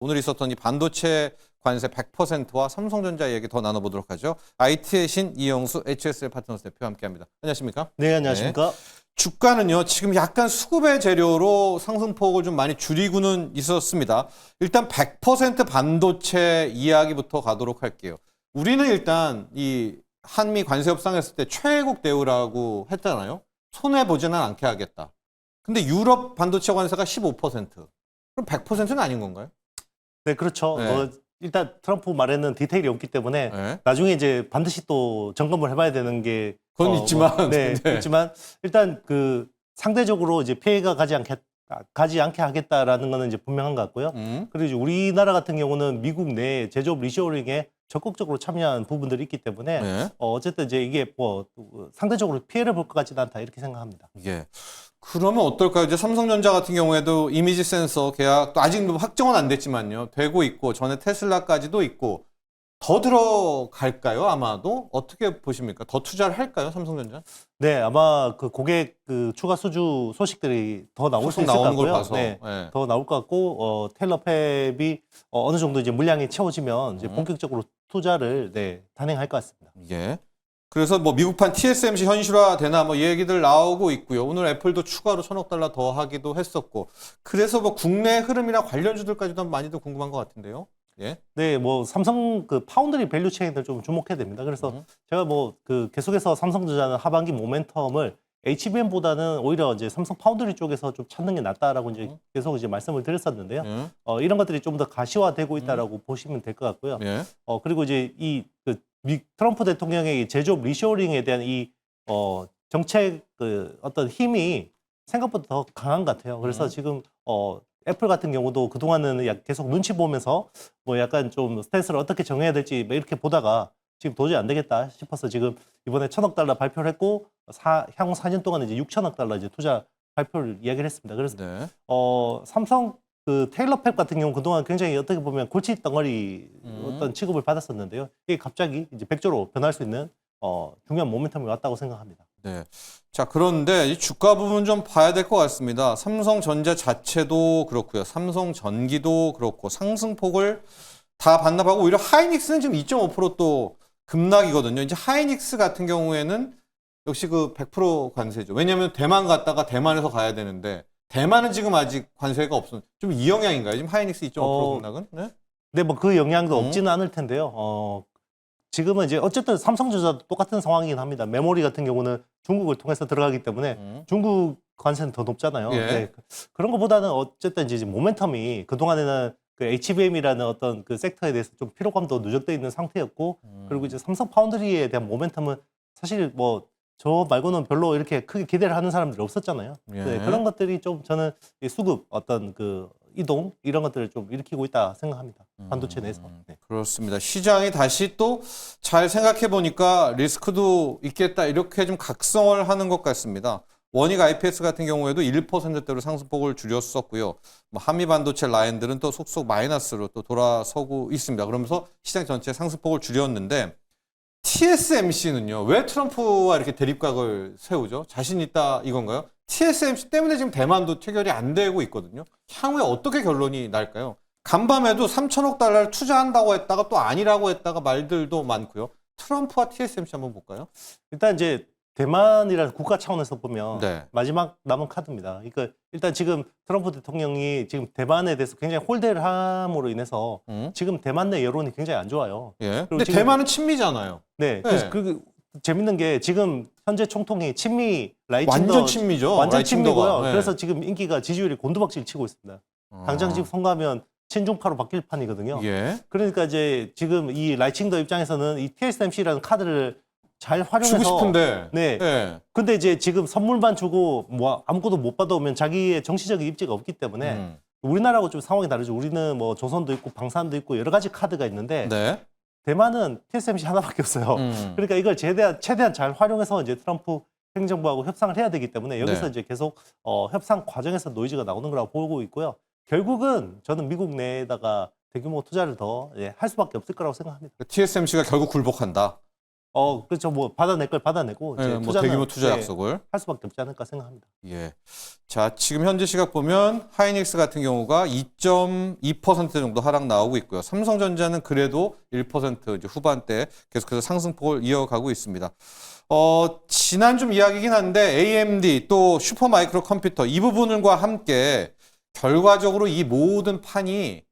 오늘 있었던 이 반도체 관세 100%와 삼성전자 얘기 더 나눠보도록 하죠. IT의 신 이영수 HSL 파트너스 대표 함께합니다. 안녕하십니까? 네, 안녕하십니까? 주가는요, 지금 약간 수급의 재료로 상승폭을 좀 많이 줄이고는 있었습니다. 일단 100% 반도체 이야기부터 가도록 할게요. 우리는 일단 이 한미 관세 협상했을 때 최애국 대우라고 했잖아요. 손해보지는 않게 하겠다. 근데 유럽 반도체 관세가 15%. 그럼 100%는 아닌 건가요? 네, 그렇죠. 네. 일단 트럼프 말에는 디테일이 없기 때문에 네. 나중에 이제 반드시 또 점검을 해봐야 되는 게 그건 있지만. 네, 네. 있지만 일단 그 상대적으로 이제 피해가 가지 않게 하겠다라는 거는 이제 분명한 것 같고요. 그리고 이제 우리나라 같은 경우는 미국 내 제조업 리쇼어링에 적극적으로 참여한 부분들이 있기 때문에 네. 어쨌든 이제 이게 뭐 상대적으로 피해를 볼 것 같지는 않다 이렇게 생각합니다. 예. 그러면 어떨까요? 이제 삼성전자 같은 경우에도 이미지 센서 계약도 아직 확정은 안 됐지만요. 되고 있고 전에 테슬라까지도 있고 더 들어갈까요? 아마도 어떻게 보십니까? 더 투자를 할까요? 삼성전자? 네, 아마 그 고객 그 추가 수주 소식들이 더 나올 수 소송 있을 것 나오는 걸 같고요. 봐서. 네, 예. 더 나올 것 같고 테일러 팹이 어느 정도 이제 물량이 채워지면 이제 본격적으로 투자를 단행할 것 같습니다. 예. 그래서 뭐 미국판 TSMC 현실화 되나 뭐 얘기들 나오고 있고요. 오늘 애플도 추가로 1,000억 달러 더 하기도 했었고. 그래서 뭐 국내 흐름이나 관련주들까지도 많이들 궁금한 것 같은데요. 예. 네, 뭐 삼성 그 파운드리 밸류 체인을 좀 주목해야 됩니다. 그래서 제가 뭐 그 계속해서 삼성전자는 하반기 모멘텀을 HBM보다는 오히려 이제 삼성 파운드리 쪽에서 좀 찾는 게 낫다라고 이제 계속 이제 말씀을 드렸었는데요. 이런 것들이 좀 더 가시화되고 있다라고 보시면 될 것 같고요. 예. 그리고 이제 트럼프 대통령의 이 제조업 리쇼어링에 대한 정책 그 어떤 힘이 생각보다 더 강한 것 같아요. 그래서 지금 애플 같은 경우도 그동안은 계속 눈치 보면서 뭐 약간 좀 스탠스를 어떻게 정해야 될지 뭐 이렇게 보다가 지금 도저히 안 되겠다 싶어서 지금 이번에 1,000억 달러 발표를 했고 향후 4년 동안 이제 6천억 달러 이제 투자 발표를 이야기를 했습니다. 그래서 네. 삼성 그 테일러 팹 같은 경우 그동안 굉장히 어떻게 보면 골치 덩어리 어떤 취급을 받았었는데요. 이게 갑자기 이제 100조로 변할 수 있는 중요한 모멘텀이 왔다고 생각합니다. 네. 자, 그런데 이 주가 부분 좀 봐야 될 것 같습니다. 삼성전자 자체도 그렇고요. 삼성전기도 그렇고 상승폭을 다 반납하고 오히려 하이닉스는 지금 2.5%또 급락이거든요. 이제 하이닉스 같은 경우에는 역시 그 100% 관세죠. 왜냐하면 대만 갔다가 대만에서 가야 되는데 대만은 지금 아직 관세가 없어. 좀 이 영향인가요? 지금 하이닉스 2.5% 급락은? 네. 네, 뭐 그 영향도 없지는 않을 텐데요. 지금은 이제 어쨌든 삼성전자도 똑같은 상황이긴 합니다. 메모리 같은 경우는 중국을 통해서 들어가기 때문에 중국 관세는 더 높잖아요. 예. 네, 그런 것보다는 어쨌든 이제 모멘텀이 그동안에는 그 HBM이라는 어떤 그 섹터에 대해서 좀 피로감도 누적돼 있는 상태였고 그리고 이제 삼성 파운드리에 대한 모멘텀은 사실 뭐 저 말고는 별로 이렇게 크게 기대를 하는 사람들이 없었잖아요. 예. 네, 그런 것들이 좀 저는 이 수급 어떤 그 이동 이런 것들을 좀 일으키고 있다 생각합니다. 반도체 내에서. 네. 그렇습니다. 시장이 다시 또 잘 생각해 보니까 리스크도 있겠다 이렇게 좀 각성을 하는 것 같습니다. 원익 IPS 같은 경우에도 1%대로 상승폭을 줄였었고요. 뭐 한미 반도체 라인들은 또 속속 마이너스로 또 돌아서고 있습니다. 그러면서 시장 전체 상승폭을 줄였는데 TSMC는요. 왜 트럼프와 이렇게 대립각을 세우죠? 자신 있다 이건가요? TSMC 때문에 지금 대만도 체결이 안 되고 있거든요. 향후에 어떻게 결론이 날까요? 간밤에도 3천억 달러를 투자한다고 했다가 또 아니라고 했다가 말들도 많고요. 트럼프와 TSMC 한번 볼까요? 일단 이제 대만이라는 국가 차원에서 보면 네. 마지막 남은 카드입니다. 그러니까 일단 지금 트럼프 대통령이 지금 대만에 대해서 굉장히 홀대를 함으로 인해서 지금 대만 내 여론이 굉장히 안 좋아요. 예. 그리고 근데 지금- 대만은 친미잖아요. 네. 네. 그 재밌는 게 지금 현재 총통이 친미 라이칭더 완전 친미죠. 완전 라이칭더가. 친미고요. 네. 그래서 지금 인기가 지지율이 곤두박질 치고 있습니다. 당장 지금 선거하면 친중파로 바뀔 판이거든요. 예. 그러니까 이제 지금 이 라이칭더 입장에서는 이 TSMC라는 카드를 잘 활용해서 주고 싶은데. 네. 예. 근데 이제 지금 선물만 주고 뭐 아무것도 못 받아오면 자기의 정치적인 입지가 없기 때문에 우리나라하고 좀 상황이 다르죠. 우리는 뭐 조선도 있고 방산도 있고 여러 가지 카드가 있는데 네. 대만은 TSMC 하나밖에 없어요. 그러니까 이걸 최대한 잘 활용해서 이제 트럼프 행정부하고 협상을 해야 되기 때문에 여기서 네. 이제 계속 협상 과정에서 노이즈가 나오는 거라고 보고 있고요. 결국은 저는 미국 내에다가 대규모 투자를 더 할 수밖에 없을 거라고 생각합니다. TSMC가 결국 굴복한다. 그렇죠. 뭐 받아낼 걸 받아내고 이제 뭐 투자는 대규모 투자 네, 약속을. 할 수밖에 없지 않을까 생각합니다. 예. 자, 지금 현재 시각 보면 하이닉스 같은 경우가 2.2% 정도 하락 나오고 있고요. 삼성전자는 그래도 1% 이제 후반대 계속해서 상승폭을 이어가고 있습니다. 지난 좀 이야기긴 한데 AMD 또 슈퍼마이크로 컴퓨터 이 부분과 함께 결과적으로 이 모든 판이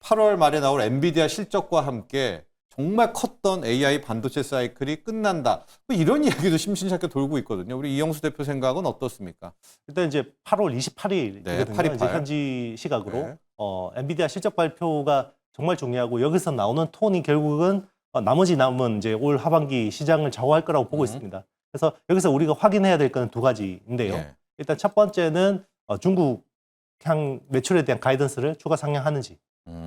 8월 말에 나올 엔비디아 실적과 함께 정말 컸던 AI 반도체 사이클이 끝난다. 뭐 이런 이야기도 심심찮게 돌고 있거든요. 우리 이영수 대표 생각은 어떻습니까? 일단 이제 8월 28일이거든요. 네, 828. 이제 현지 시각으로 네. 엔비디아 실적 발표가 정말 중요하고 여기서 나오는 톤이 결국은 나머지 남은 이제 올 하반기 시장을 좌우할 거라고 보고 있습니다. 그래서 여기서 우리가 확인해야 될 거는 두 가지인데요. 예. 일단 첫 번째는 중국 향 매출에 대한 가이던스를 추가 상향하는지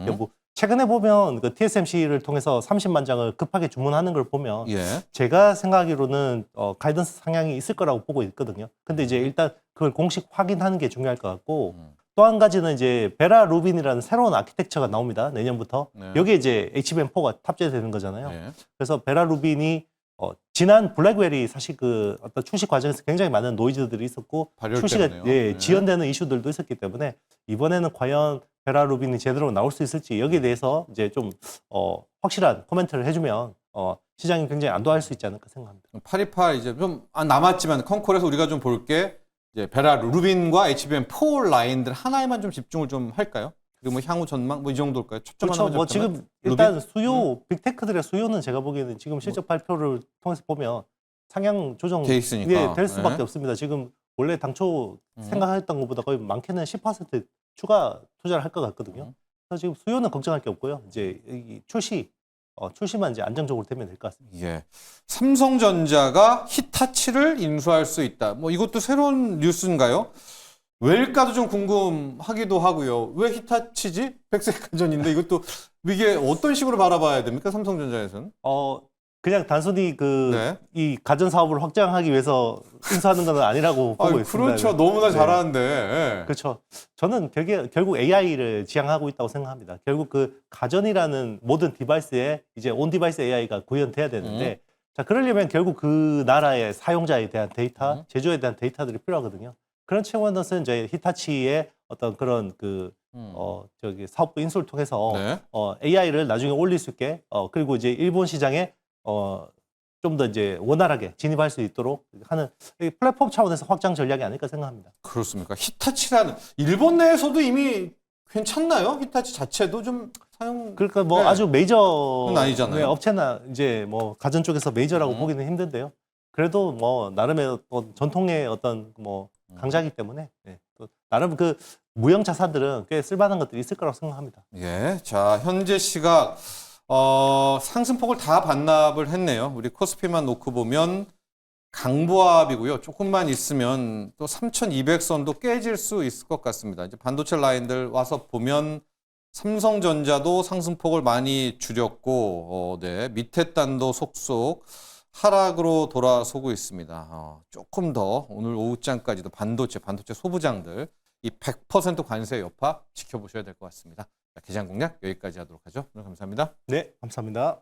여부. 최근에 보면 그 TSMC를 통해서 30만 장을 급하게 주문하는 걸 보면 예. 제가 생각하기로는 가이던스 상향이 있을 거라고 보고 있거든요. 근데 이제 일단 그걸 공식 확인하는 게 중요할 것 같고 또 한 가지는 이제 베라 루빈이라는 새로운 아키텍처가 나옵니다. 내년부터. 네. 여기에 이제 HBM4가 탑재되는 거잖아요. 예. 그래서 베라 루빈이 지난 블랙베리 사실 그 어떤 출시 과정에서 굉장히 많은 노이즈들이 있었고 발열 출시가 때문에요. 네. 지연되는 이슈들도 있었기 때문에 이번에는 과연 베라 루빈이 제대로 나올 수 있을지 여기에 대해서 이제 좀 확실한 코멘트를 해주면 시장이 굉장히 안도할 수 있지 않을까 생각합니다. 828 이제 좀 남았지만 컨콜에서 우리가 좀 볼 게 이제 베라 루빈과 HBM4 라인들 하나에만 좀 집중을 좀 할까요? 그리고 뭐 향후 전망 뭐 이 정도일까요? 초점만 그렇죠. 뭐 잡자면? 지금 일단 수요 빅테크들의 수요는 제가 보기에는 지금 실적 발표를 통해서 보면 상향 조정 돼 있으니까. 될 수밖에 네. 없습니다. 지금 원래 당초 생각했던 것보다 거의 많게는 10% 추가 투자를 할 것 같거든요. 그래서 지금 수요는 걱정할 게 없고요. 이제 이 출시만 이제 안정적으로 되면 될 것 같습니다. 예. 삼성전자가 히타치를 인수할 수 있다. 뭐 이것도 새로운 뉴스인가요? 왜일까도 좀 궁금하기도 하고요. 왜 히타치지? 백색가전인데 이것도 이게 어떤 식으로 바라봐야 됩니까? 삼성전자에서는? 그냥 단순히 네. 이 가전 사업을 확장하기 위해서 인수하는 건 아니라고 보고 있습니다. 그렇죠. 너무나 네. 잘하는데. 예. 그렇죠. 저는 결국 AI를 지향하고 있다고 생각합니다. 결국 그 가전이라는 모든 디바이스에 이제 온 디바이스 AI가 구현돼야 되는데 자 그러려면 결국 그 나라의 사용자에 대한 데이터, 제조에 대한 데이터들이 필요하거든요. 그런 측면에서는 이제 히타치의 어떤 그런 사업부 인수를 통해서 네. AI를 나중에 올릴 수 있게 그리고 이제 일본 시장에 좀 더 이제 원활하게 진입할 수 있도록 하는 이 플랫폼 차원에서 확장 전략이 아닐까 생각합니다. 그렇습니까? 히타치라는 일본 내에서도 이미 괜찮나요? 히타치 자체도 좀 사용. 그러니까 뭐 네. 아주 메이저 그건 아니잖아요. 업체나 이제 뭐 가전 쪽에서 메이저라고 보기는 힘든데요. 그래도 뭐 나름의 전통의 어떤 뭐 강자이기 때문에 또 나름 그 무형 자산들은 꽤 쓸만한 것들이 있을 거라고 생각합니다. 예. 자, 현재 시각 상승폭을 다 반납을 했네요. 우리 코스피만 놓고 보면 강보합이고요. 조금만 있으면 또 3,200선도 깨질 수 있을 것 같습니다. 이제 반도체 라인들 와서 보면 삼성전자도 상승폭을 많이 줄였고, 네, 밑에 단도 속속 하락으로 돌아서고 있습니다. 조금 더 오늘 오후장까지도 반도체 소부장들 이 100% 관세 여파 지켜보셔야 될 것 같습니다. 자, 기장 공략 여기까지 하도록 하죠. 오늘 감사합니다. 네, 감사합니다.